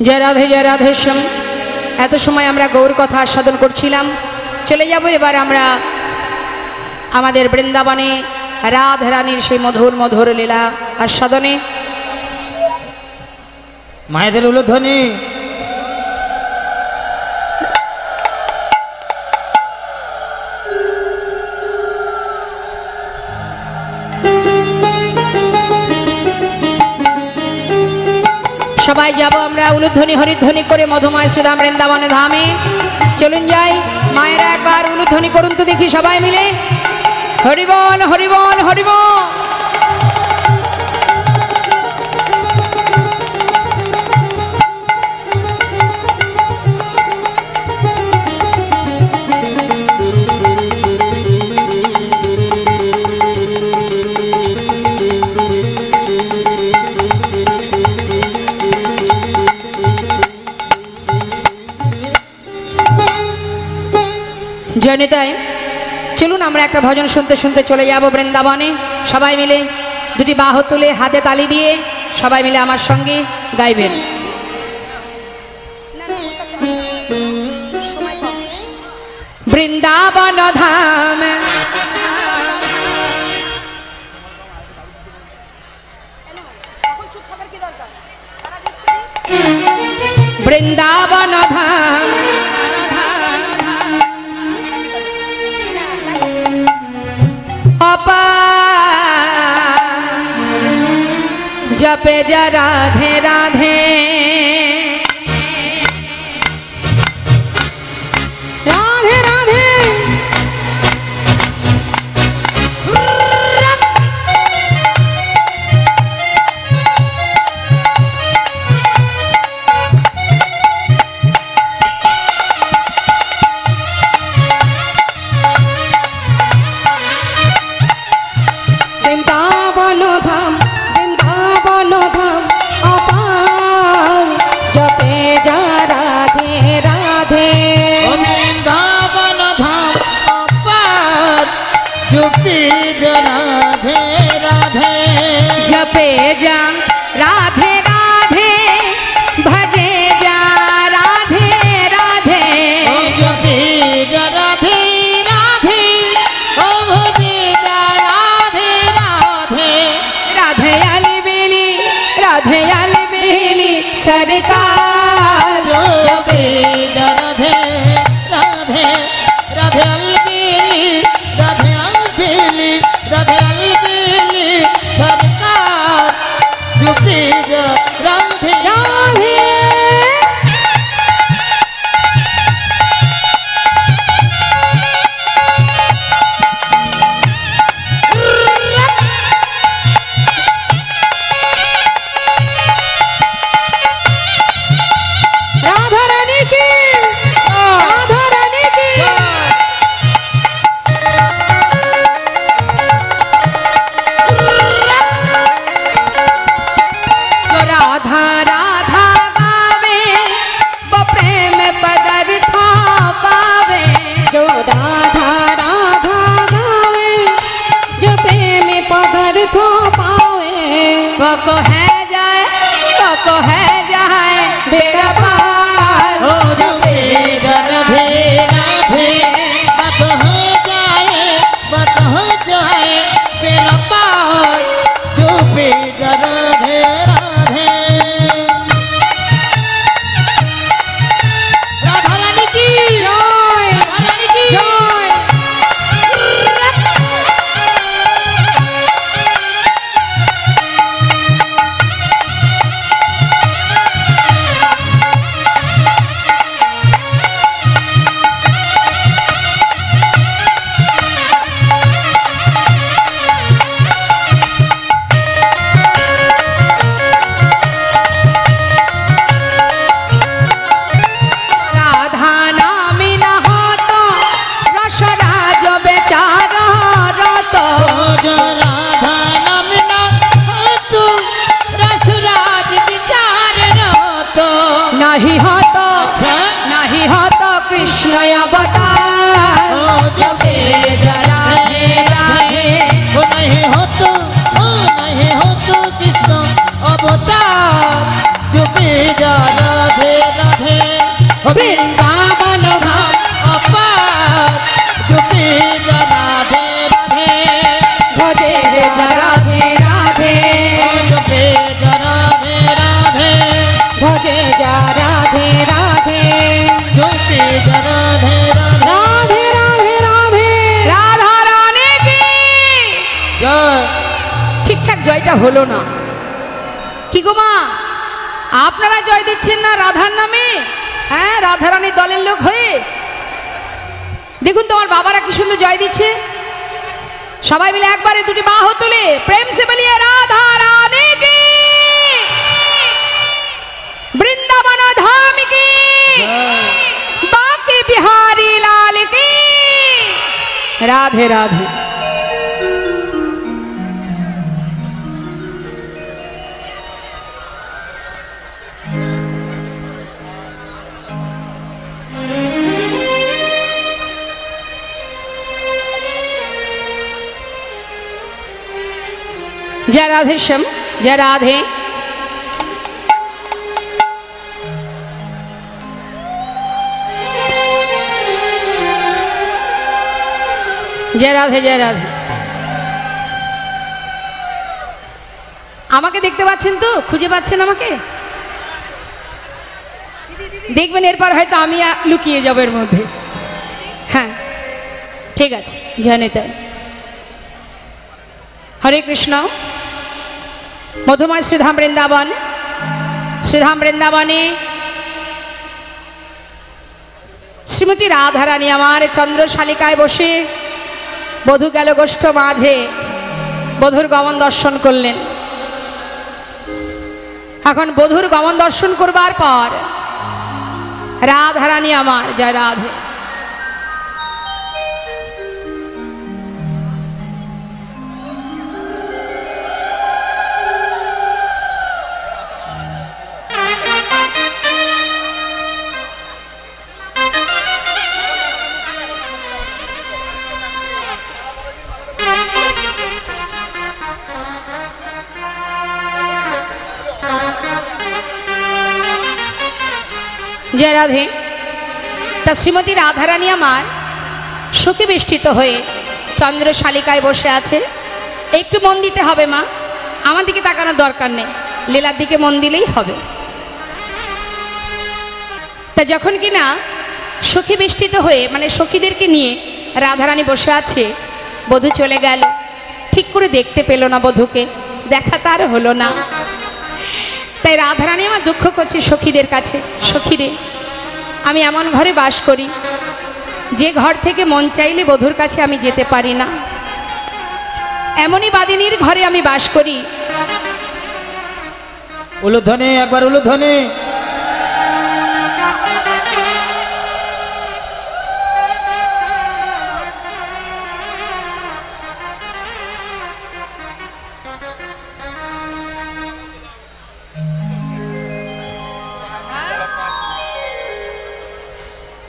जय राधे श्याम। এত সময় আমরা গৌর কথা আস্বাদন করছিলাম। চলে যাব এবার আমরা আমাদের বৃন্দাবনে রাধা রানীর সেই মধুর মধুর লীলা আস্বাদনে। মায়েদের উলুধ্বনি। সবাই যাব আমরা উলুধ্বনি হরিধ্বনি করে মধুময় শ্রীধাম বৃন্দাবনে ধামে। চলুন যাই, মায়েরা একবার উলুধ্বনি করুন তো দেখি সবাই মিলে। হরিবল হরিবল হরিবল। জয়নিতাই চলুন আমরা একটা ভজন শুনতে শুনতে চলে যাব বৃন্দাবনে। সবাই মিলে দুটি বাহু তুলে হাতে তালি দিয়ে সবাই মিলে আমার সঙ্গে গাইবেন। বৃন্দাবন ধাম বৃন্দাবন ধাম जपे जा राधे राधे राधे राधे। जपे जा राधे राधे भजे जा राधे राधे। जपे जा राधे राधे ओ भजे जा राधे राधे। राधे अलबेली सरकार। जपे जा राधे राधे राधे अलबेली राधे अलबेली राधे अलबेली सरकार। जपे जा राधे राधे। राधा रानी की जो राधा राधा गावे वो प्रेम पदार्थ पावे। जो राधा राधा गावे जो प्रेम पदार्थ पावे। वो को है जाए बेड़ा पार। हो जपे जा राधे राधे बात हो जाए बेड़ा पार। जपे जा राधे राधे। राधा रानी की जय, राधा रानी की जय। জয়টা হলো না। কি গো মা, আপনারা জয় দিচ্ছেন না রাধার নামে? হ্যাঁ, রাধারানীর দলের লোক হয়ে দেখুন তোমার বাবারা কি সুন্দর জয় দিচ্ছে। সবাই মিলে একবারে দুটি বাহু তুলে প্রেম সে বলিয়ে রাধা রানী কি, বৃন্দাবন ধাম কি, বাঁকে বিহাरी लाल की, राधे राधे। जय राधे श्याम, जय राधे। जय राधे, जय राधे। আমাকে দেখতে পাচ্ছেন তো? খুঁজে পাচ্ছেন আমাকে? দেখবেন এরপর হয়তো আমি লুকিয়ে যাব এর মধ্যে। হ্যাঁ ঠিক আছে, জয় নিতাই। হরে কৃষ্ণ। মধুময় শ্রীধাম বৃন্দাবন, শ্রীধাম বৃন্দাবনে শ্রীমতী রাধারানী আমার চন্দ্রশালিকায় বসে বধূ গেল গোষ্ঠ মাঝে বধূর গমন দর্শন করলেন। এখন বধূর গমন দর্শন করবার পর রাধারানী আমার, জয় রাধে, जय राधे। তা শ্রীমতী রাধারানী আমার শোকে বেষ্টিত হয়ে চন্দ্রশালিকায় বসে আছে। একটু মন দিতে হবে মা, আমার দিকে তাকানোর দরকার নেই, লীলার দিকে মন দিলেই হবে। তা যখন কিনা সখী বেষ্টিত হয়ে মানে সখীদেরকে নিয়ে রাধারানী বসে আছে, বধূ চলে গেল, ঠিক করে দেখতে পেল না বধূকে, দেখা তার হলো না। তাই রাধারানী আমার দুঃখ করছে সখীদের কাছে, সখীরে আমি এমন ঘরে বাস করি যে ঘর থেকে মন চাইলে বধূর কাছে আমি যেতে পারি না, এমনই বাদিনীর ঘরে আমি বাস করি। উলুধ্বনি, একবার উলুধ্বনি।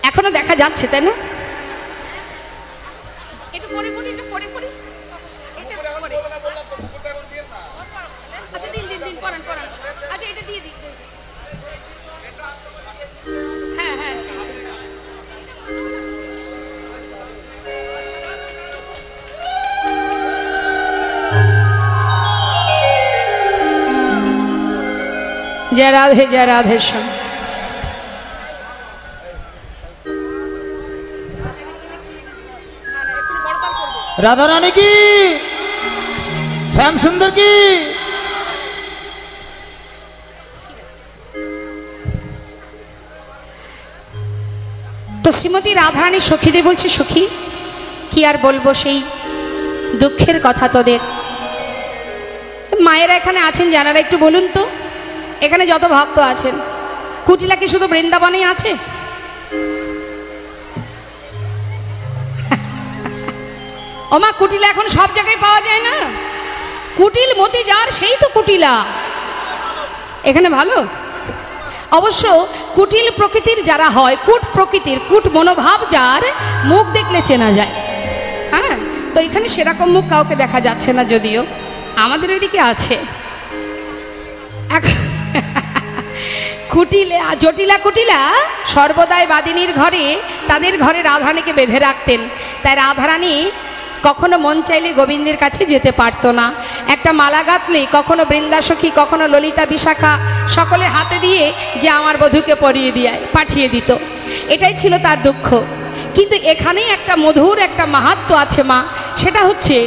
এখনো দেখা যাচ্ছে তাই না? একটু পরে পড়ি, একটু পরে পড়ি, এটা পরে। আচ্ছা দিন দিন দিন পড়ান পড়ান। আচ্ছা এটা দিয়ে দিই। হ্যাঁ হ্যাঁ সেই সেই। जय राधे, जय राधे श्याम। राधा रानी की, श्याम सुंदर की। তো শ্রীমতী রাধারানী সখীদের বলছে, সখী কি আর বলবো সেই দুঃখের কথা তোদের। মায়েরা এখানে আছেন যারা একটু বলুন তো, এখানে যত ভক্ত আছেন কুটিলা কি শুধু বৃন্দাবনেই আছে? ওমা কুটিলা এখন সব জায়গায় পাওয়া যায় না। কুটিল মতি যার সেই তো কুটিলা। এখানে ভালো অবশ্য কুটিল প্রকৃতির যারা হয়, কূট প্রকৃতির, কূট মনোভাব যার, মুখ দেখলে চেনা যায়। হ্যাঁ, তো এখানে সেরকম মুখ কাউকে দেখা যাচ্ছে না, যদিও আমাদের ওইদিকে আছে। কুটিলা, জটিলা কুটিলা সর্বদাই বাদিনীর ঘরে, তাদের ঘরে রাধারানীকে বেঁধে রাখতেন। তাই রাধারানী কখনো মন চাইলে গোবিন্দের কাছে যেতে পারতো না। একটা মালা গাঁথলে কখনো বৃন্দাসখী, কখনো ললিতা বিশাখা সকলে হাতে দিয়ে যে আমার বধূকে পরিয়ে দিয়ে পাঠিয়ে দিত। এটাই ছিল তার দুঃখ। কিন্তু এখানেই একটা মধুর একটা মাহাত্ম্য আছে মা, সেটা হচ্ছে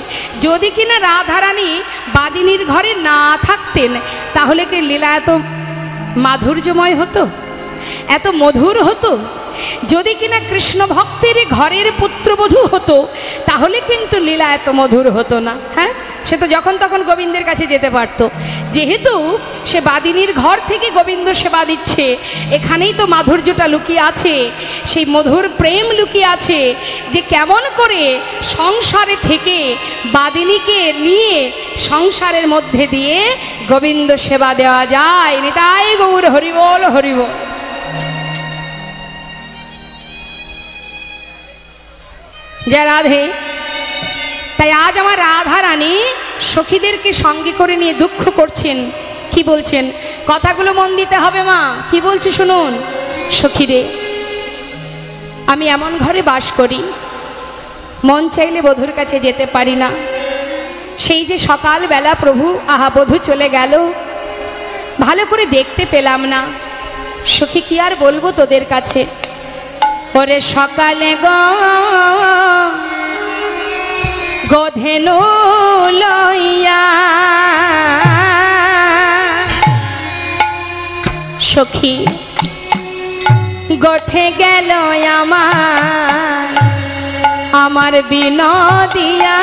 যদি কিনা রাধারানী বাদিনীর ঘরে না থাকতেন তাহলে কি লীলা এত মাধুর্যময় হতো, এত মধুর হতো? যদি কিনা কৃষ্ণ ভক্তের ঘরের পুত্রবধূ হতো তাহলে কিন্তু লীলা এত মধুর হতো না। হ্যাঁ, সে তো যখন তখন গোবিন্দের কাছে যেতে পারত। যেহেতু সে বাদিনীর ঘর থেকে গোবিন্দ সেবা দিচ্ছে, এখানেই তো মাধুর্যটা লুকিয়ে আছে, সেই মধুর প্রেম লুকিয়ে আছে যে কেমন করে সংসারে থেকে বাদিনীকে নিয়ে সংসারের মধ্যে দিয়ে গোবিন্দ সেবা দেওয়া যায়। নিতাই গৌর হরিবল হরিবল। জয় রাধে। তাই আজ আমার রাধা রানী সখীদেরকে সঙ্গে করে নিয়ে দুঃখ করছেন। কি বলছেন কথাগুলো মন দিতে হবে মা, কি বলছে শুনুন। সখীরে, আমি এমন ঘরে বাস করি, মন চাইলে বধূর কাছে যেতে পারি না। সেই যে সকালবেলা প্রভু আহা বধূ চলে গেল, ভালো করে দেখতে পেলাম না। সখী কি আর বলবো তোদের কাছে। ওরে সকালে গধেনু লইয়া সখী গঠে গেল আমার বিনোদিয়া।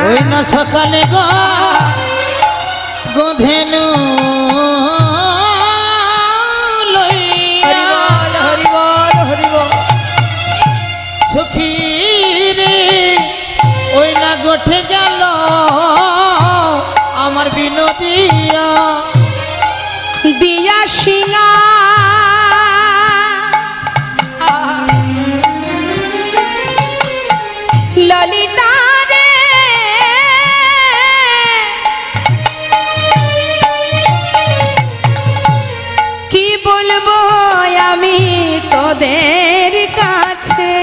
ওই না সকালে গধেনু সখী রে, ওই না গঠে গেল আমার বিনোদিয়া। দিয়া সিঙা ললিতা রে, কি বলবো আমি তোদের কাছে।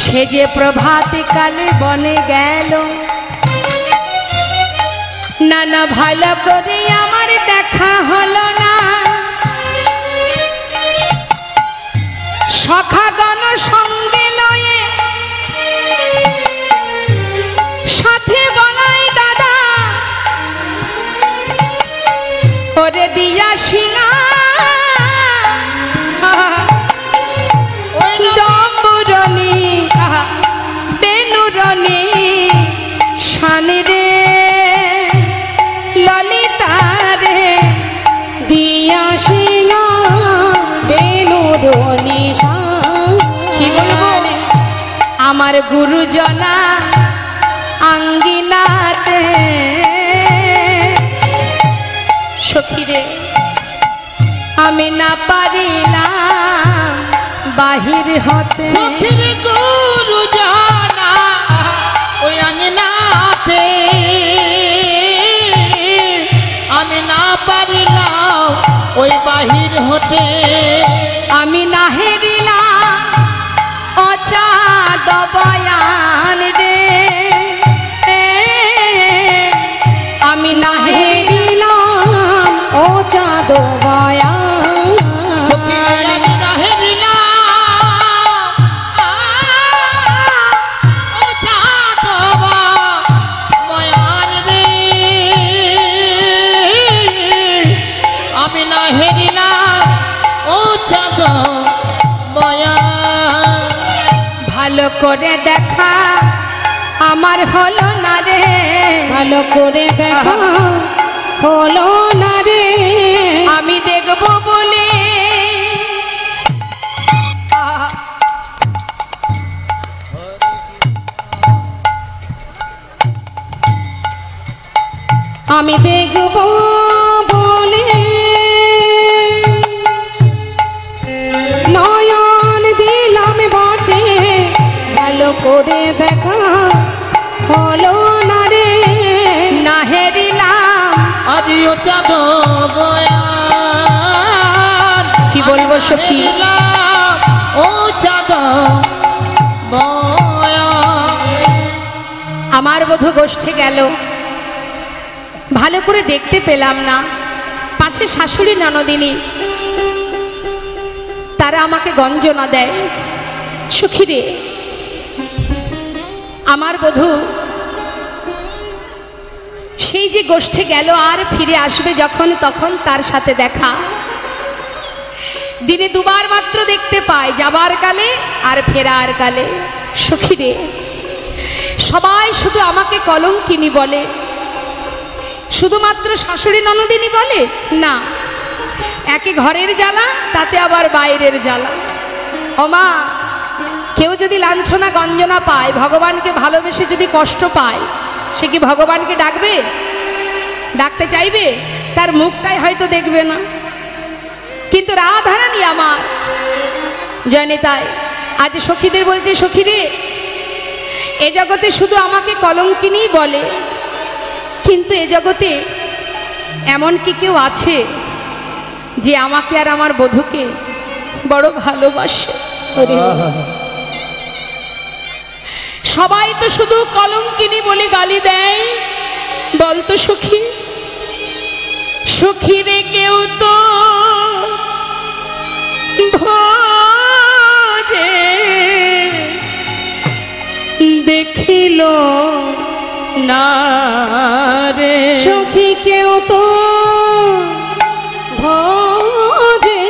সে যে প্রভাতে কালে বনে গেল, নানা ভালো করে আমার দেখা হলো না। সখাগণ সঙ্গে লয়ে সাথে বলাই দাদা, ওরে দিয়া সিঙা ডম্বুরনি বেনুরনি শানি রে, ললিতা রে, দিয়া সিঙা বেনুরনি। কি বলবো আমার গুরুজনা আঙ্গিনাতে। সখীরে, আমি না পারিলাম বাহির হতে। সখীর গুরুজনা ওই আঙ্গিনাতে, আমি না পারিলাম ওই বাহির হতে। আমি না হেরিলাম অচাঁদ বয়ান রে, আমি না হেরিলাম অচাঁদ বয়ান। সখী আমি না হেরিলাম অচাঁদ বয়ান রে, আমি না হেরিলাম অচাঁদ বয়ান। ভালো করে দেখা আমার হলো না রে, ভালো করে দেখা হলো না রে। আমি দেখবো বলে আমি দেখবো বলে নয়ন দিলাম বটে, ভালো করে দেখা হলো না রে। না হেরিলাম আজিও চাঁদ বয়ান। কি বলবো সখী, ও চাঁদ বয়ান। আমার বধূ গোষ্ঠে গেল, ভালো করে দেখতে পেলাম না। পাছে শাশুড়ি ননদিনী তারা আমাকে গঞ্জনা দেয়। সখী রে, আমার বধূ সেই যে গোষ্ঠে গেল আর ফিরে আসবে যখন, তখন তার সাথে দেখা দিনে দুবার মাত্র দেখতে পায়, যাবার কালে আর ফেরার কালে। সখী রে, সবাই শুধু আমাকে কলঙ্কিনী বলে, শুধুমাত্র শাশুড়ি ননদিনী বলে না, একে ঘরের জ্বালা, তাতে আবার বাইরের জ্বালা। ওমা, কেউ যদি লাঞ্ছনা গঞ্জনা পায়, ভগবানকে ভালোবেসে যদি কষ্ট পায়, সে কি ভগবানকে ডাকবে? ডাকতে চাইবে? তার মুখটাই হয়তো দেখবে না। কিন্তু রাধারানী আমার জয়নিতাই আজ সখীদের বলছে, সখী রে, এ জগতে শুধু আমাকে কলঙ্কিনী বলে, কিন্তু এ জগতে এমন কি কেউ আছে যে আমাকে আর আমার বধূকে বড় ভালোবাসে? সবাই তো শুধু কলঙ্কিনী বলে গালি দেয়। বলতো সখী, সখী রে, কেউ তো ভোজে দেখিল না রে। সখী কেউ তো ভোজে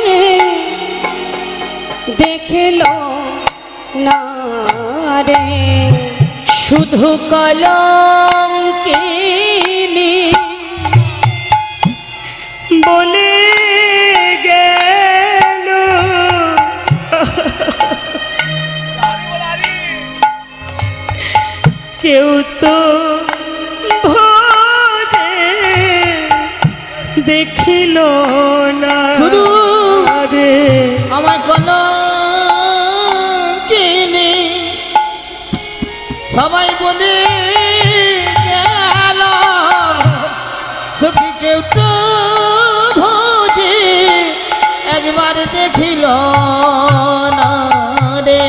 দেখিল না রে। শুধু কলঙ্কিনী বলে গেল, কেউ তো ভোজে দেখিল না শুধু রে। আমার কলঙ্কিনী সবাই বলে গেল, সখী কেউ তো ভোজে একবার দেখিল না রে।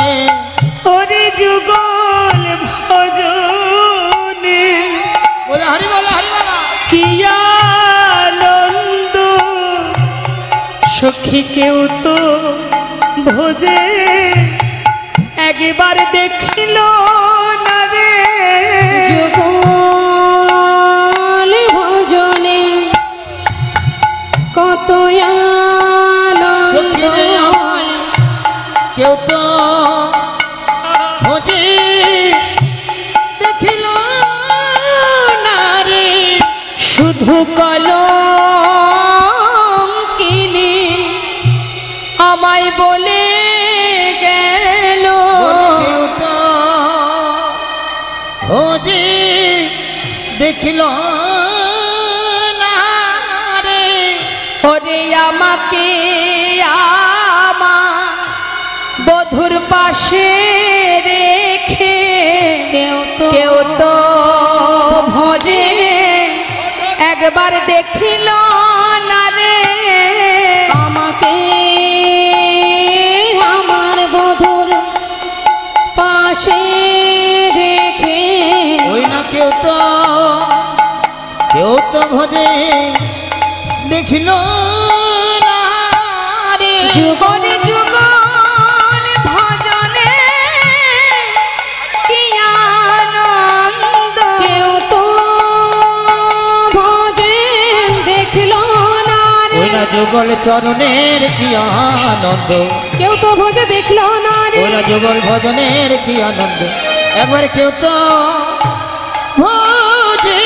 ওরে যুগল ভজনে বলে হরি বলা, হরি বলা। কি আনন্দ, সখী কেউ তো ভোজে একবার দেখিল না রে। যুগল ভজনে কত সখী রে, আনন্দ, আমায় কেউ তো ভোজে দেখিল না রে। শুধু কলঙ্কিনী আমায় বলে গেল, কেউ তো ভোজে দেখিল না রে। ওরে আমাকে আমার বধুর পাশে রেখে কেউ তো ভোজে একবার দেখিল না রে। আমাকে আমার বধুর পাশে রেখে ওই না কেউ তো ভোজে দেখিল না রে। যুগল যুগল ভজনে কি আনন্দ, কেউ তো ভোজে দেখিল না রে। ওই না যুগল চরণের কি আনন্দ, কেউ তো ভোজে দেখল না রে। ওই না যুগল ভজনের কি আনন্দ, একবার কেউ তো ভোজে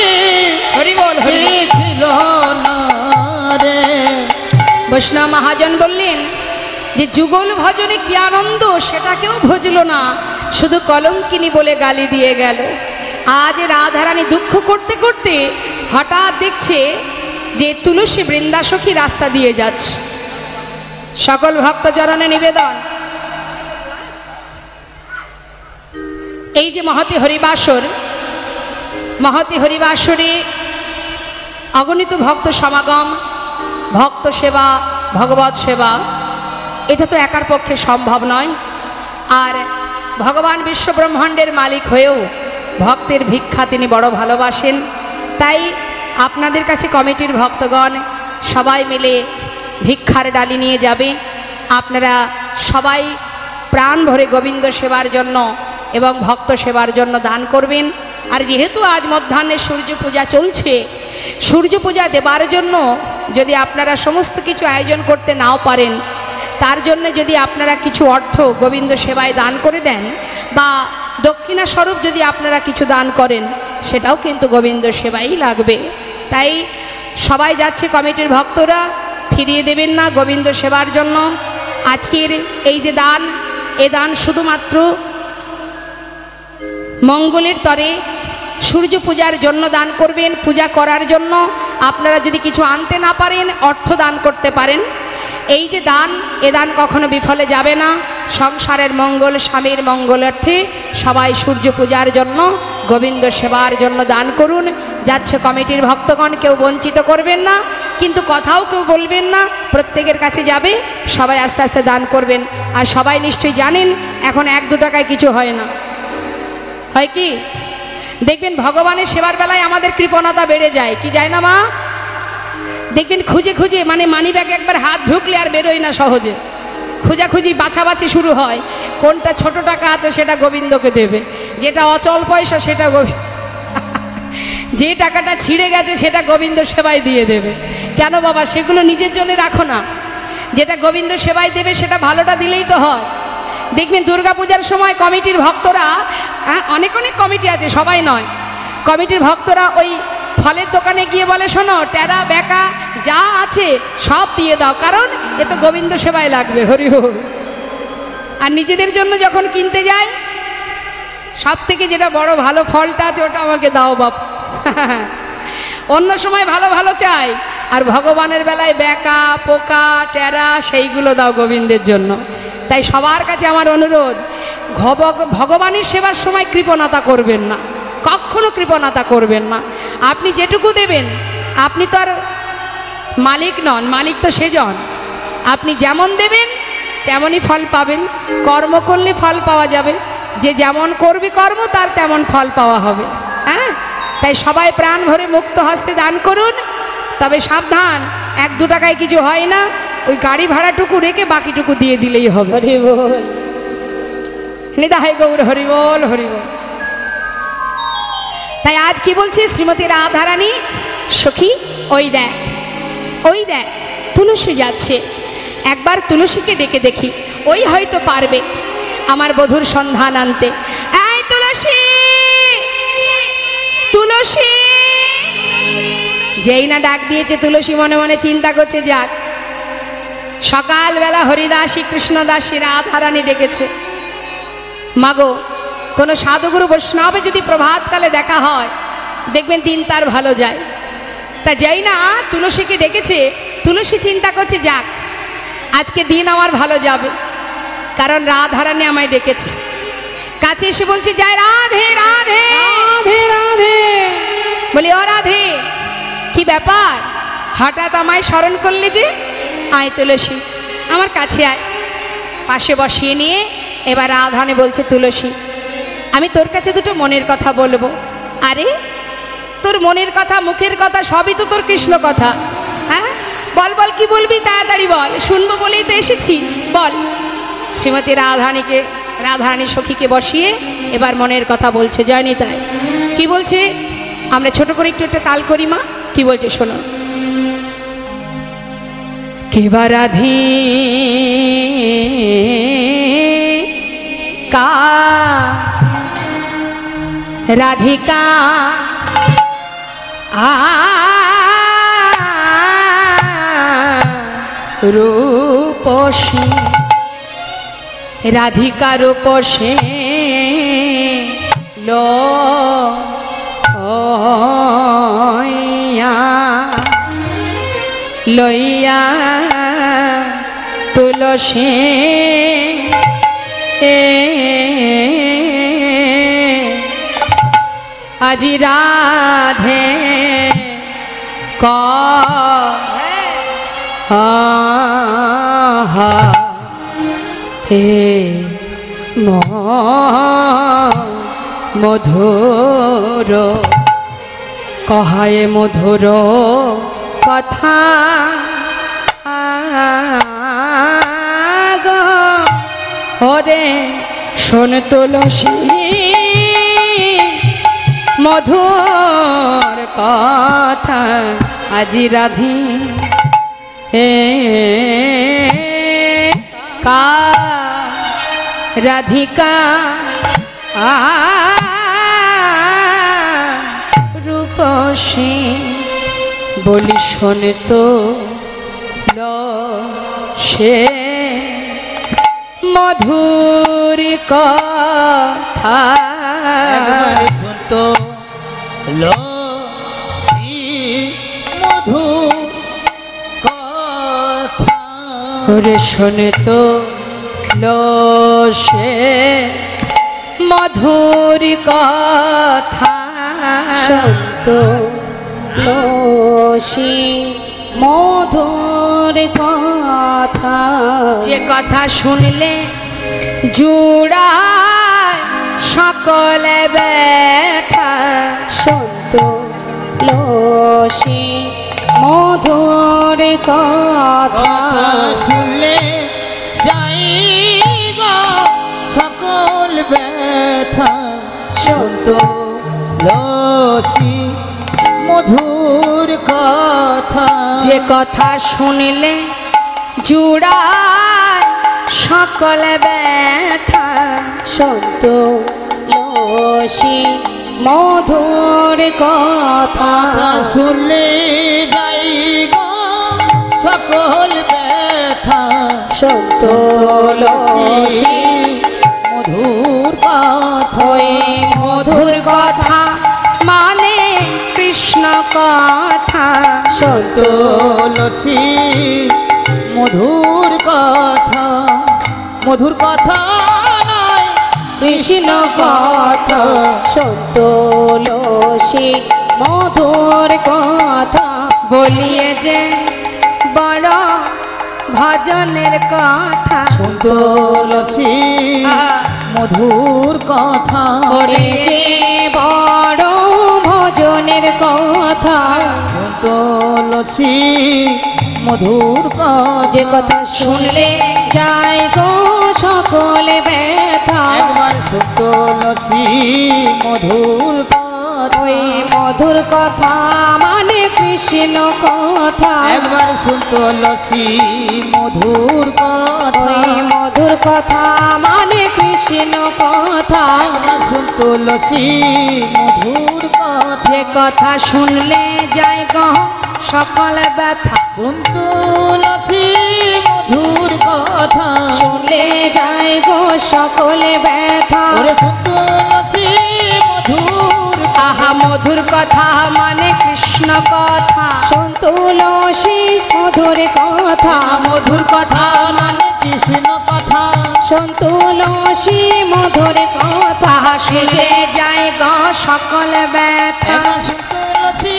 হরি বল হরি বল। দেখিল না রে। বৈষ্ণব মহাজন বললেন যে যুগল ভজনে কি আনন্দ, সেটা কেউ ভজল না, শুধু কলঙ্কিনী বলে গালি দিয়ে গেল। আজ রাধারানী দুঃখ করতে করতে হঠাৎ দেখছে যে তুলসী বৃন্দাসখী রাস্তা দিয়ে যাচ্ছে। সকল ভক্তচরণে নিবেদন, এই যে মহতী হরিবাসর, মহতী হরিবাসরে অগণিত ভক্ত সমাগম, ভক্ত সেবা, ভগবত সেবা, এটা তো একার পক্ষে সম্ভব নয়। আর ভগবান বিশ্বব্রহ্মাণ্ডের মালিক হয়েও ভক্তের ভিক্ষা তিনি বড় ভালোবাসেন। তাই আপনাদের কাছে কমিটির ভক্তগণ সবাই মিলে ভিক্ষার ডালি নিয়ে যাবে। আপনারা সবাই প্রাণ ভরে গোবিন্দ সেবার জন্য এবং ভক্ত সেবার জন্য দান করবেন। আর যেহেতু আজ মধ্যাহ্নে সূর্য পূজা চলছে, সূর্য পূজা দেবার জন্য যদি আপনারা সমস্ত কিছু আয়োজন করতে নাও পারেন, তার জন্য যদি আপনারা কিছু অর্থ গোবিন্দ সেবায় দান করে দেন বা দক্ষিণা স্বরূপ যদি আপনারা কিছু দান করেন, সেটাও কিন্তু গোবিন্দ সেবাই লাগবে। তাই সবাই যাচ্ছে কমিটির ভক্তরা, ফিরিয়ে দেবেন না গোবিন্দ সেবার জন্য। আজকের এই যে দান, এ দান শুধুমাত্র মঙ্গলের তরে সূর্য পূজার জন্য দান করবেন, পূজা করার জন্য। আপনারা যদি কিছু আনতে না পারেন, অর্থ দান করতে পারেন। এই যে দান, এ দান কখনো বিফলে যাবে না। সংসারের মঙ্গল, স্বামীর মঙ্গলার্থে সবাই সূর্য পূজার জন্য, গোবিন্দ সেবার জন্য দান করুন। যাচ্ছে কমিটির ভক্তগণ, কেউ বঞ্চিত করবেন না, কিন্তু কথাও কেউ বলবেন না, প্রত্যেকের কাছে যাবে, সবাই আস্তে আস্তে দান করবেন। আর সবাই নিশ্চয়ই জানেন এখন 1-2 টাকায় কিছু হয় না, হয় কি? দেখবেন ভগবানের সেবার বেলায় আমাদের কৃপণতা বেড়ে যায়, কি যায় না মা? দেখবেন খুঁজে খুঁজে, মানে মানি ব্যাগে একবার হাত ঢুকলে আর বেরোয় না সহজে, খোঁজাখুঁজি বাছাবাছি শুরু হয়। কোনটা ছোট টাকা আছে সেটা গোবিন্দকে দেবে, যেটা অচল পয়সা সেটা যে টাকাটা ছিঁড়ে গেছে সেটা গোবিন্দ সেবায় দিয়ে দেবে। কেন বাবা, সেগুলো নিজের জন্য রাখো না, যেটা গোবিন্দ সেবায় দেবে সেটা ভালোটা দিলেই তো হয়। দেখবেন দুর্গাপূজার সময় কমিটির ভক্তরা, অনেক অনেক কমিটি আছে, সবাই নয়, কমিটির ভক্তরা ওই ফলের দোকানে গিয়ে বলে, শোনো ট্যারা বেকা যা আছে সব দিয়ে দাও, কারণ এ তো গোবিন্দ সেবায় লাগবে। হরি হরি। আর নিজেদের জন্য যখন কিনতে যায়, সব থেকে যেটা বড় ভালো ফলটা আছে ওটা আমাকে দাও বাপ। অন্য সময় ভালো ভালো চাই, আর ভগবানের বেলায় বেকা পোকা ট্যারা সেইগুলো দাও গোবিন্দের জন্য। তাই সবার কাছে আমার অনুরোধ, ভগবানের সেবার সময় কৃপণতা করবেন না, কখনো কৃপণতা করবেন না। আপনি যেটুকু দেবেন, আপনি তো আর মালিক নন, মালিক তো সেজন। আপনি যেমন দেবেন তেমনই ফল পাবেন। কর্ম করলে ফল পাওয়া যাবে, যে যেমন করবে কর্ম তার তেমন ফল পাওয়া হবে। হ্যাঁ, তাই সবাই প্রাণ ভরে মুক্ত হস্তে দান করুন। তবে সাবধান, 1-2 টাকায় কিছু হয় না, ওই গাড়ি ভাড়াটুকু রেখে বাকিটুকু দিয়ে দিলেই হবে। হরি বল। নিতাই গৌর হরি বল, হরি বল। তাই আজ কি বলছে শ্রীমতী রাধারানী, সখী ওই দেখ, ওই দেখ তুলসী যাচ্ছে, একবার তুলসীকে ডেকে দেখি, ওই হয়তো পারবে আমার বধূর সন্ধান আনতে। এই তুলসী, তুলসী। যেই না ডাক দিয়েছে, তুলসী মনে মনে চিন্তা করছে, যাক সকালবেলা হরিদাসী কৃষ্ণদাসী রাধারানী ডেকেছে, মাগো কোনো সাধুগুরু বৈষ্ণবে যদি প্রভাতকালে দেখা হয়, দেখবেন দিন তার ভালো যায়। তা যেই না তুলসীকে ডেকেছে, তুলসী চিন্তা করছে, যাক আজকে দিন আমার ভালো যাবে, কারণ রাধারানী আমায় ডেকেছে। কাছে এসে বলছে, যায় রাধে রাধে রাধে রাধে। বলি, ও রাধে, কি ব্যাপার, হঠাৎ আমায় স্মরণ করলে যে? আয় তুলসী, আমার কাছে আয়। পাশে বসিয়ে নিয়ে এবার রাধারানী বলছে, তুলসী আমি তোর কাছে দুটো মনের কথা বলবো। আরে তোর মনের কথা, মুখের কথা সবই তো তোর কৃষ্ণ কথা। হ্যাঁ বল বল, কি বলবি তাড়াতাড়ি বল, শুনবো বলেই তো এসেছি, বল। শ্রীমতী রাধারানী সখীকে বসিয়ে এবার মনের কথা বলছে। জয়নি তাই কি বলছে, আমরা ছোট করে একটু একটা তাল করি মা। কি বলছে শোনো। কিবা রাধি কা রাধিকা রূপসী, রাধিকা রূপসী লইয়া তুলসী আজি রাধে হে মধুর কহায় মধুর কথা ওরে শোন তুলসী মধুর কথা আজি রাধি হে কা রাধিকা রূপসী বলি শোন তো লো সে মধুর কথা একবার শুনতো লো মধু কথা ওরে শোনে তো লো সে মধুর কথা সন্ত লোসি মধুর কথা যে কথা শুনলে জুড়ায় সকলে ব্যথা সন্ত লোসি মধুর কথা শুনলে যাই গো সকল ব্যথা সন্ত লসি মধুর কথা যে কথা শুনলে জুড়ায় সকলে ব্যথা সন্ত লোসি মধুর কথা শুনলে যাই গো সকল ব্যথা সন্ত লোসি মধুর কথা ওই মধুর কথা মানে কৃষ্ণ কথা সন্ত তুলসী মধুর কথা মধুর কথা নয় কৃষ্ণ কথা সন্ত লোসি মধুর কথা বলিয়ে যে বড় ভজনের কথা তুলসী মধুর কথা ওরে যে বড় ভজনের কথা তুলসী মধুর কথা যে কথা শুনলে যায় গো সকলে ব্যথা একবার তুলসী মধুর কথা ওই মধুর কথা মানে কৃষ্ণ কথা একবার তুলসী মধুর কথা ওই মধুর কথা মানে কৃষ্ণ কথা তুলসী মধুর কথা যে কথা শুনলে যায় গো সকল ব্যথা তুলসী মধুর কথা শুনলে যায় গো সকলে ব্যথা ওরে তুলসী মধুর আহা মধুর কথা মানে কৃষ্ণ কথা সন্তুলসী মধুর কথা মধুর কথা মানে কৃষ্ণ কথা সন্তুলসী মধুর কথা আহা শুনলে যায় গো সকল ব্যথা তুলসী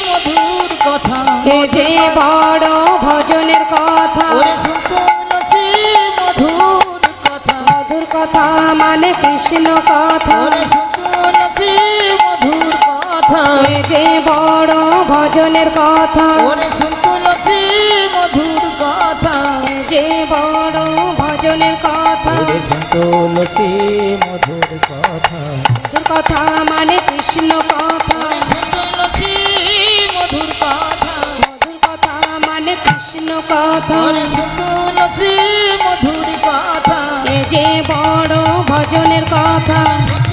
মধুর কথা এ যে বড় ভজনের কথা ওরে তুলসী মধুর কথা মধুর কথা মানে কৃষ্ণ কথা ওরে তুলসী মধুর কথা এ যে বড় ভজনের কথা ওরে তুলসী মধুর কথা এ যে বড় ভজনের কথা ওরে তুলসী মধুর কথা মধুর কথা মানে কৃষ্ণ কথা তুলসী মধুর কথা মধুর কথা মানে কৃষ্ণ কথা ওরে তুলসী মধুর কথা এ যে বড় ভজনের কথা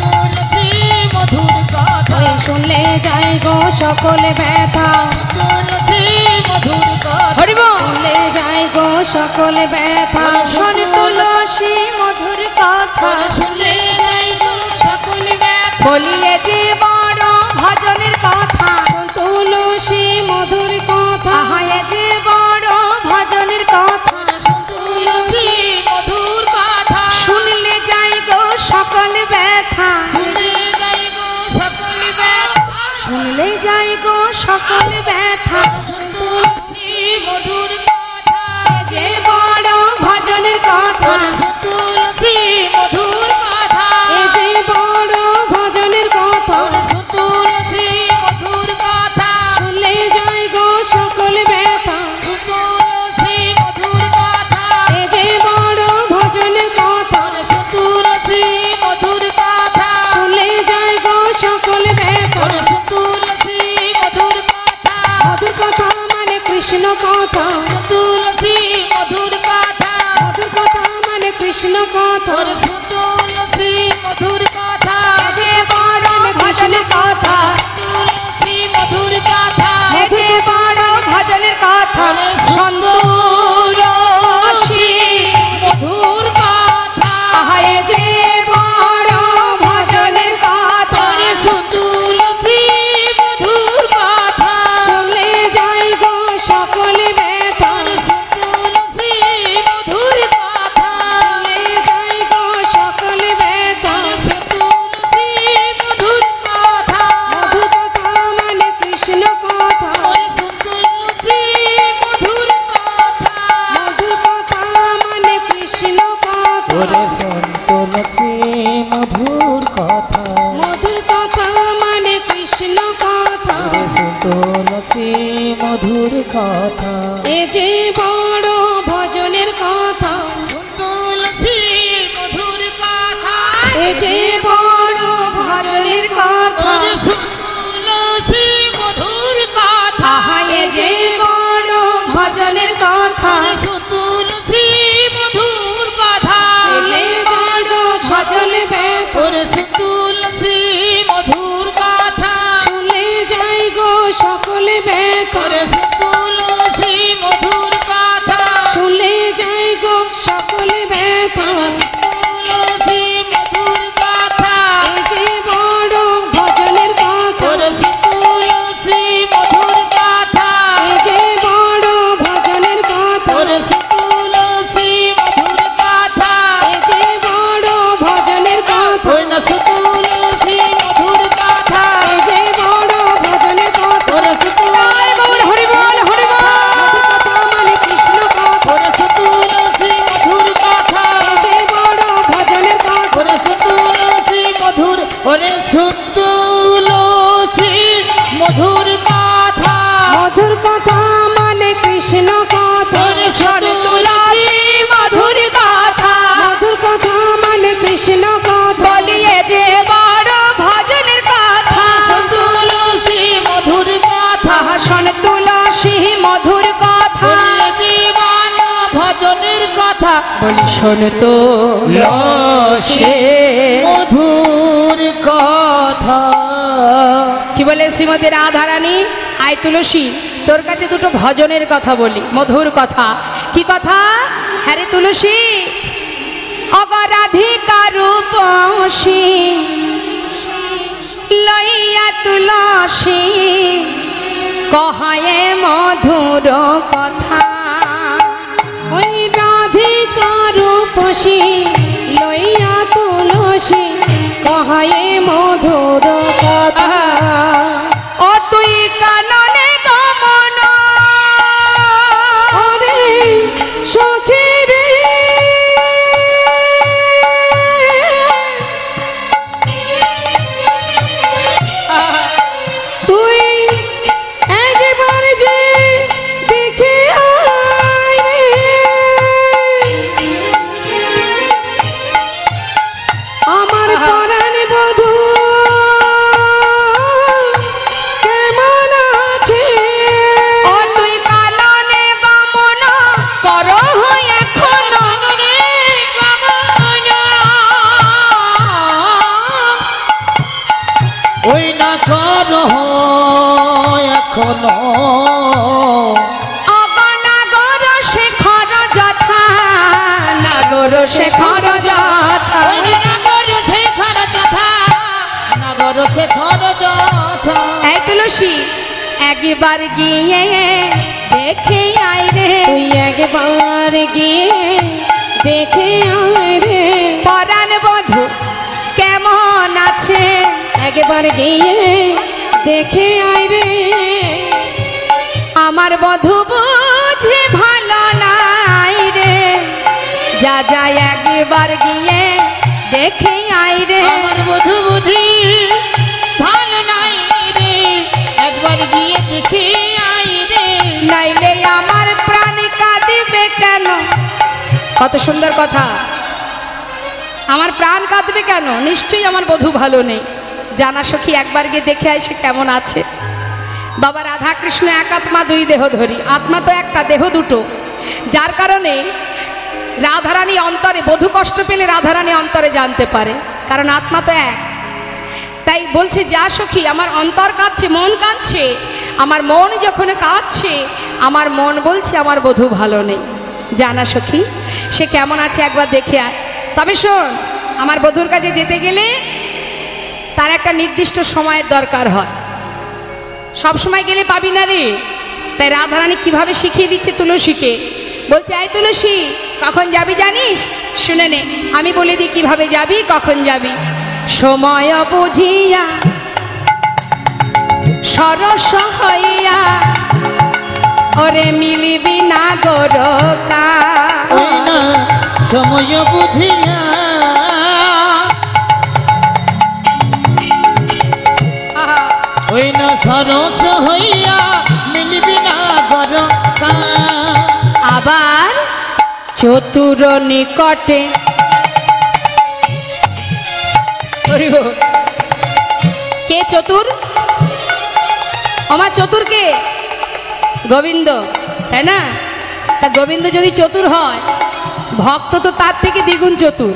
তুলসী মধুর কথা ওই শুনলে যায় গো সকলে ব্যথা তুলসী মধুর কথা হরিব শুনলে যায় গো সকলে ব্যথা শোন তুলসী মধুর কথা ওরে শুনলে যাই গো সকল ব্যথা বলিয়ে যে বড় ভজনের কথা তুলসী মধুর কথা আহা এ যে বড় ভজনের কথা তুলসী মধুর কথা শুনলে যাই গো সকল ব্যথা শুনলে যাই গো সকল ব্যথা শুনলে যাই গো সকল ব্যথা তুলসী মধুর কথা যে বড় ভজনের কথা তুলসী মধুর কথা এ যে বড় ভজনের কথা তুলসী মধুর কথা শুনলে যায় গো সকলে ব্যথা তুলসী মধুর কথা এ যে বড় ভজনের কথা কৃষ্ণ কথা তুলসী মধুর কথা মধুর কথা মানে কৃষ্ণ কথা ওর তুলসী মধুর কথা যে বড় ভজনের কথা, তুলসী মধুর কথা যে বড় ভজনের কথা, সন্তুলসী মধুর কথা আহারে যে বড় ভজনের কথা, তুলসী মধুর কথা চলে যাই গো সকলে ব্যথা তুলসী মধুর কথা চলে যাই গো সকলে ব্যথা তুলসী মধুর কথা মধুর কথা মানে কৃষ্ণ কথা তুলসী মধুর কথা মধুর কথা মানে কৃষ্ণ কথা তুলসী মধুর কথা মধুর কথা মানে কৃষ্ণ কথা তুলসী মধুর কথা এ যে বড় ভজনের কথা তুলসী মধুর কথা এ যে বড় ভজনের কথা তুলসী মধুর কথা আহা এ যে বড় ভজনের কথা, তুলসী মধুর কথা এ যে বড় ভজনে ব্যথা তুলসী মধুর কথা শুনে যাই গো সকলে ব্যথা তুলসী মধুর কথা শুনে যাই গো সকলে ব্যথা তুলসী মধুর কথা এ যে বড় ভজনের কথা তুলসী মধুর কথা এ যে বড় ভজনের কথা তুলসী মধুর কথা এ যে বড় ভজনের কথা ওই না তুলসী মধুর কথা এ যে বড় ভজনের কথা জয় গৌর হরি বল হরি বল। কথা মানে কৃষ্ণ কথা তুলসী মধুর কথা এ যে বড় ভজনের কথা তুলসী মধুর ওরে তুলসী মধুর কথা মধুর কথা মানে কৃষ্ণ কথা তুলসী মধুর কথা, মধুর কথা মানে কৃষ্ণ কথা বলিয়ে যে বড় ভজনের কথা, তুলসী মধুর কথা আহা শোন তুলসী মধুর কথা, জীবন ভজনের কথা বলি শোন তো লসে মধুর কথা কি বলে শ্রীমতী রাধারানী, আয় তুলসী তোর কাছে দুটো ভজনের কথা বলি, মধুর কথা। কি কথা? হ্যাঁ রে তুলসী, অগরাধিকা রূপসী লইয়া তুলসী কহায়ে মধুর কথা। ওই রাধিকা রূপসী লইয়া তুলসী কহায়ে মধুর কথা ও তুই কাননে গমন ওরে সখী রে তুই একবার যে দেখে আয় রে আমার পরাণ বধূ কেমন আছে ও তুই কাননে গমন কর এখন ওই না কর এখনো অবনাগর শেখর যথা, নাগর শেখর যথা, নগর শেখর যথা এই তুলসী একবার গিয়ে দেখে আয় রে, তুই একবার গিয়ে দেখে আয় রে পরাণ বধূ কেমন আছে, একবার গিয়ে দেখে আয় রে আমার বধূ বুঝি ভালো নাই রে, যা যা একবার গিয়ে দেখে আয় রে, আমার বধূ বুঝি ভালো নাই রে একবার গিয়ে দেখে আই রে নাইলে আমার প্রাণ কাঁদিবে কেন। কত সুন্দর কথা, আমার প্রাণ কাঁদবে কেন, নিশ্চয়ই আমার বধূ ভালো নেই, জানা সখী একবার গিয়ে দেখে আসে কেমন আছে। বাবা রাধা কৃষ্ণ এক আত্মা দুই দেহ ধরি, আত্মা তো একটা, দেহ দুটো, যার কারণে রাধারানী অন্তরে, বধূ কষ্ট পেলে রাধারানী অন্তরে জানতে পারে, কারণ আত্মা তো এক। তাই বলছে, যা সখী, আমার অন্তর কাঁদছে, মন কাঁদছে, আমার মন যখন কাঁদছে, আমার মন বলছে আমার বধূ ভালো নেই। জানা সখী, সে কেমন আছে একবার দেখে আয়। তবে শোন, আমার বধূর কাছে যেতে গেলে তার একটা নির্দিষ্ট সময়ের দরকার হয়, সব সময় গেলে পাবি না রে। তাই রাধারানী কিভাবে শিখিয়ে দিচ্ছে তুলসীকে, বলছে, এই তুলসী, কখন যাবি জানিস? শুনে নে, আমি বলে দিই কিভাবে যাবি, কখন যাবি। সময় বুঝিয়া সরস হইয়া ওরে মিলিবি না গোরকা, ওই না সময় বুঝিয়া, ওই না সরস হইয়া মিলিবি না গোরকা। আবার চতুর নিকটে, কে চতুর? আমার চতুর কে? গোবিন্দ, তাই না? তা গোবিন্দ যদি চতুর হয়, ভক্ত তো তার থেকে দ্বিগুণ চতুর।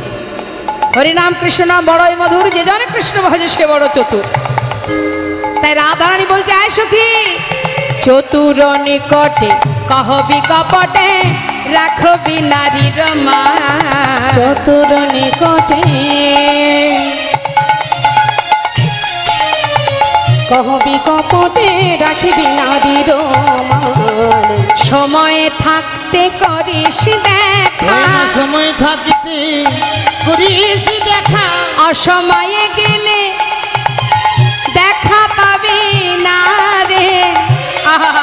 হরিনাম কৃষ্ণ নাম বড়ই মধুর, যে জনে কৃষ্ণ ভজে সে বড় চতুর। তাই রাধারানী বলছে, আয় সখী, চতুর নিকটে কহবি কপটে রাখবি নারীর মান। চতুর নিকটে কহবি কপটে রাখিবি নারীর মান। সময়ে থাকতে করিস দেখা, ওই না সময় থাকিতে করিস দেখা, অসময়ে গেলে দেখা পাবি না রে। আহা,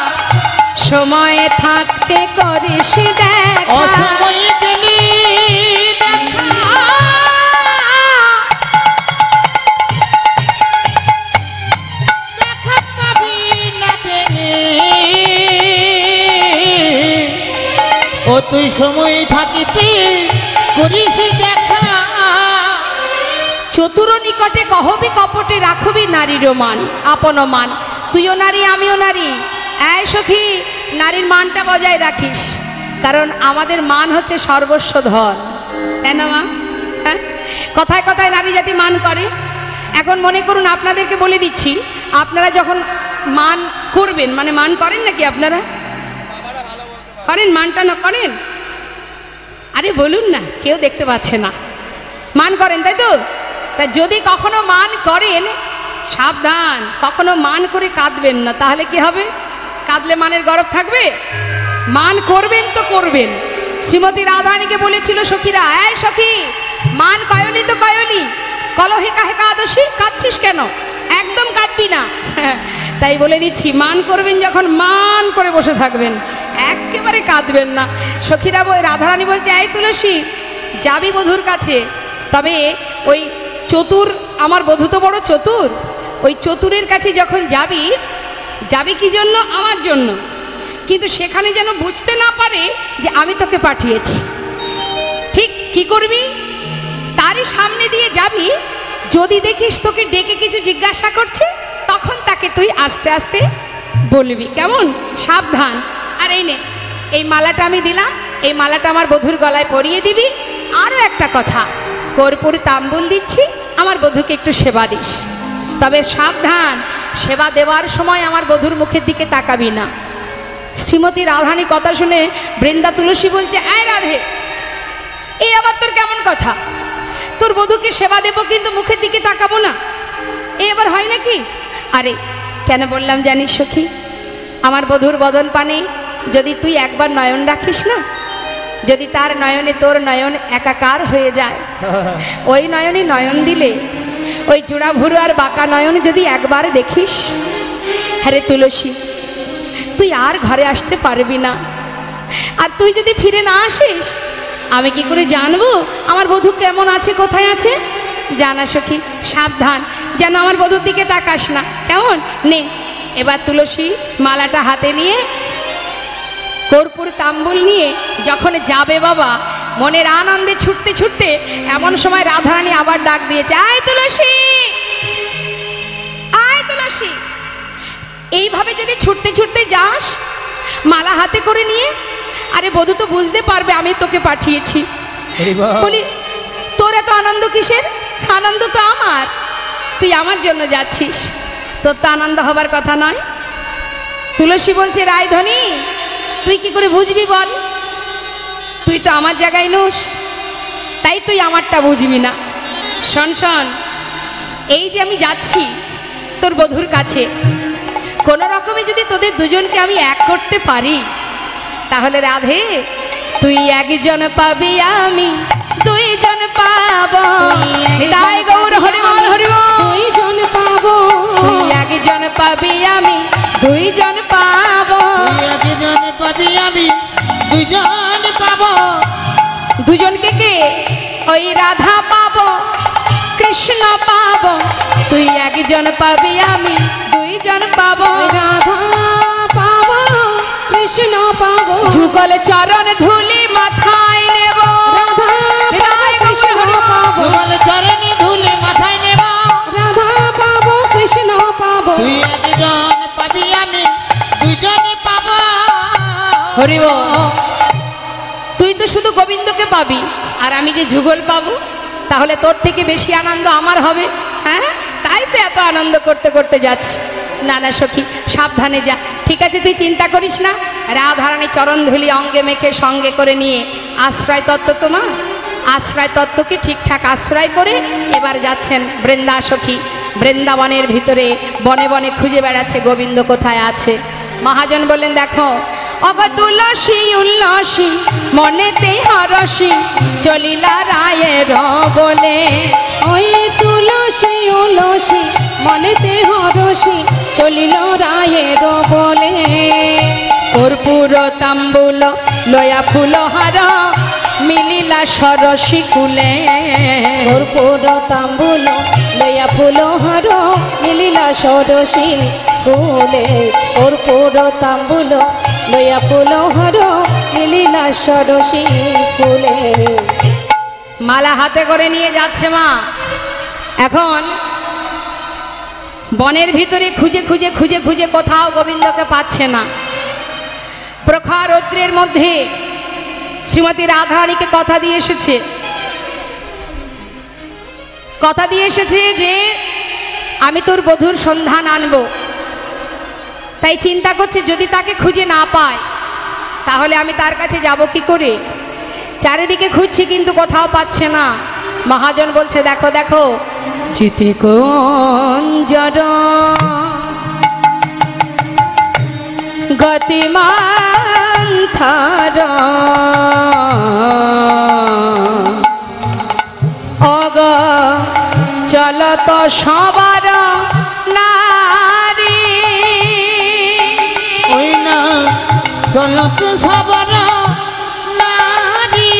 সময়ে থাকতে করিস দেখা, অসময়ে গেলে দেখা, দেখা পাবি না রে। ও তুই সময় থাকিতে করিস দেখা। চতুর নিকটে কহবি কপটে রাখবি নারীর মান, আপন মান। তুইও নারী, আমিও নারী। এই সখী, নারীর মানটা বজায় রাখিস, কারণ আমাদের মান হচ্ছে সর্বস্ব ধন, তাই না মা? হ্যাঁ, কথায় কথায় নারী জাতি মান করে। এখন মনে করুন, আপনাদেরকে বলে দিচ্ছি, আপনারা যখন মান করবেন, মানে মান করেন নাকি আপনারা? করেন? মানটা না করেন? আরে বলুন না, কেউ দেখতে পাচ্ছে না। মান করেন, তাই তো? তা যদি কখনো মান করেন, সাবধান, কখনো মান করে কাঁদবেন না, তাহলে কি হবে? কাঁদলে মানের গরব থাকবে? মান করবেন তো করবেন। শ্রীমতী রাধারানীকে বলেছিল সখীরা, এই সখী, মান কয়নি তো কয়নি, কলহে কাহে কাদসী, কাঁদছিস কেন? একদম কাঁদবি না। তাই বলে দিচ্ছি, মান করবেন যখন, মান করে বসে থাকবেন, একেবারে কাঁদবেন না। সখীরা রাধারানী বলছে, এই তুলসী, যাবি বধূর কাছে, তবে ওই চতুর, আমার বধূ তো বড় চতুর, ওই চতুরের কাছে যখন যাবি, যাবি কি জন্য? আমার জন্য। কিন্তু সেখানে যেন বুঝতে না পারে যে আমি তোকে পাঠিয়েছি। ঠিক কি করবি? তারই সামনে দিয়ে যাবি, যদি দেখিস তোকে ডেকে কিছু জিজ্ঞাসা করছে, তখন তাকে তুই আস্তে আস্তে বলবি, কেমন? সাবধান। আর এই নে, এই মালাটা আমি দিলাম, এই মালাটা আমার বধূর গলায় পরিয়ে দিবি। আরও একটা কথা, কর্পূর তাম্বুল দিচ্ছি, আমার বধূকে একটু সেবা দিস। তবে সাবধান, সেবা দেওয়ার সময় আমার বধূর মুখের দিকে তাকাবি না। শ্রীমতী রাধারানী কথা শুনে বৃন্দা তুলসী বলছে, আয় রাধে, এই আবার তোর কেমন কথা? তোর বধূকে সেবা দেব, কিন্তু মুখের দিকে তাকাবো না, এ আবার হয় নাকি? আরে কেন বললাম জানিস সখী, আমার বধূর বদন পানে যদি তুই একবার নয়ন রাখিস না, যদি তার নয়নে তোর নয়ন একাকার হয়ে যায়, ওই নয়নে নয়ন দিলে ওই জোড়া ভুরু আর বাঁকা নয়ন যদি একবার দেখিস, হ্যাঁ রে তুলসী, তুই আর ঘরে আসতে পারবি না। আর তুই যদি ফিরে না আসিস, আমি কি করে জানবো আমার বধূ কেমন আছে, কোথায় আছে? জানা সখী, সাবধান, যেন আমার বধূর দিকে তাকাস না, কেমন? নে, এবার তুলসী মালাটা হাতে নিয়ে, কর্পূর তাম্বুল নিয়ে যখন যাবে বাবা, মনের আনন্দে ছুটতে ছুটতে, এমন সময় রাধারানী আবার ডাক দিয়েছে, আয় তুলসী, আয় তুলসী। এইভাবে যদি ছুটতে ছুটতে যাস মালা হাতে করে নিয়ে, আরে বধূ তো বুঝতে পারবে আমি তোকে পাঠিয়েছি। বলি তোর এত আনন্দ কিসের? আনন্দ তো আমার, তুই আমার জন্য যাচ্ছিস, তোর তো আনন্দ হবার কথা নয়। তুলসী বলছে রায়ধনী তুই কি করে বুঝবি বল, তুই তো আমার জায়গায় নোস, তাই তুই আমারটা বুঝবি না। শোন শোন, এই যে আমি যাচ্ছি তোর বধূর কাছে, কোনো রকমে যদি তোদের দুজনকে আমি এক করতে পারি, তাহলে রাধে তুই একজন পাবি আমি দুইজন পাবো। তাই গৌর হরিবল হরিবল, দুইজন পাবো, তুই একজন পাবি আমি দুইজন পাবো। একজন পাবি আমি দুজন পাবো। দুজনকে কে? ওই রাধা পাবো কৃষ্ণ পাবো, তুই একজন পাবি আমি দুইজন পাবো। রাধা পাবো কৃষ্ণ পাবো, যুগল চরণ ধুলি মাথায় নেব। রাধা পাবো কৃষ্ণ পাবো, তোমার চরণে ধুলে মাথায় নেব। রাধা পাবো কৃষ্ণ পাবো। তুই একজন পাবি আমি দুজন পাবো। হরিব, তুই তো শুধু গোবিন্দকে পাবি আর আমি যে যুগল পাবো, তাহলে তোর থেকে বেশি আনন্দ আমার হবে। হ্যাঁ, তাই তো এত আনন্দ করতে করতে যাচ্ছি। না না সখী, সাবধানে যা, ঠিক আছে? তুই চিন্তা করিস না। রাধারানী চরণধুলি অঙ্গে মেখে সঙ্গে করে নিয়ে আশ্রয় তত্ত্ব, তোমার আশ্রয় তত্ত্বকে ঠিকঠাক আশ্রয় করে এবার যাচ্ছেন বৃন্দা সখী। বৃন্দাবনের ভিতরে বনে বনে খুঁজে বেড়াচ্ছে গোবিন্দ কোথায় আছে। মহাজন বললেন দেখো অগ তুলসী উল্লসী মনেতে হরসী চলিলা রায়ের বলে। ওই তুলসী উলসী মনেতে হরসী চলিল রায়ের বলে। কর্পূর তাম্বুল লয়া ফুলহার মিলিলা সরসী কুলে। কর্পূর তাম্বুল লয়া ফুলহার মিলিলা সরসী কুলে। কর্পূর তাম্বুল লয়া ফুলহার মিলিলা সরসী কুলে। মালা হাতে করে নিয়ে যাচ্ছে মা। এখন বনের ভিতরে খুঁজে খুঁজে খুঁজে খুঁজে কোথাও গোবিন্দকে পাচ্ছে না। প্রখর রৌদ্রের মধ্যে শ্রীমতী রাধারানীকে কথা দিয়ে এসেছে, কথা দিয়ে এসেছে যে আমি তোর বধূর সন্ধান আনবো। তাই চিন্তা করছে যদি তাকে খুঁজে না পায় তাহলে আমি তার কাছে যাব কি করে। চারিদিকে খুঁজছি কিন্তু কোথাও পাচ্ছে না। মহাজন বলছে দেখো দেখো চিতি কুঞ্জর গতিমান থর অগ চলত সবার নারী। ওই না চলত সবার নারী।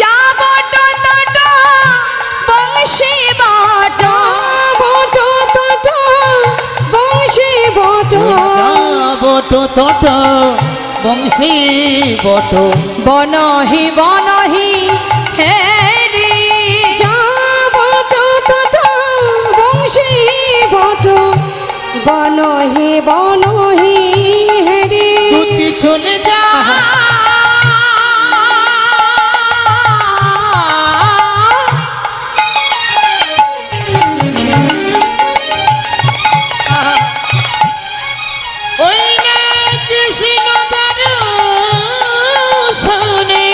যা বট তট বংশী বট, বট তট বংশী বট, বট তট বংশী বট। বনহি বনহি হেরি। যা বট তট বংশী বট, বনহি বনহি হেরি। তুই চলে যা ওই না কৃষ্ণ দর্শনে।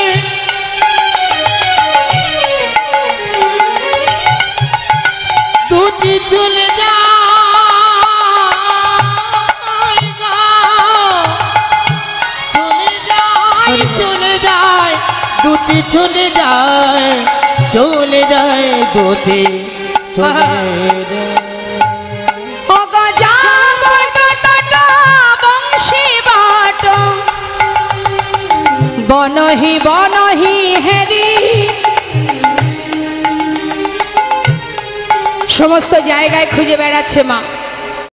তুই চলে যা চলে যায় দুটি চলে যায়, চলে যায় দুটি চলে যায়। অগ যা বট তট বংশী বট, বনহি বনহি হেরি। সমস্ত জায়গায় খুঁজে বেড়াচ্ছে মা।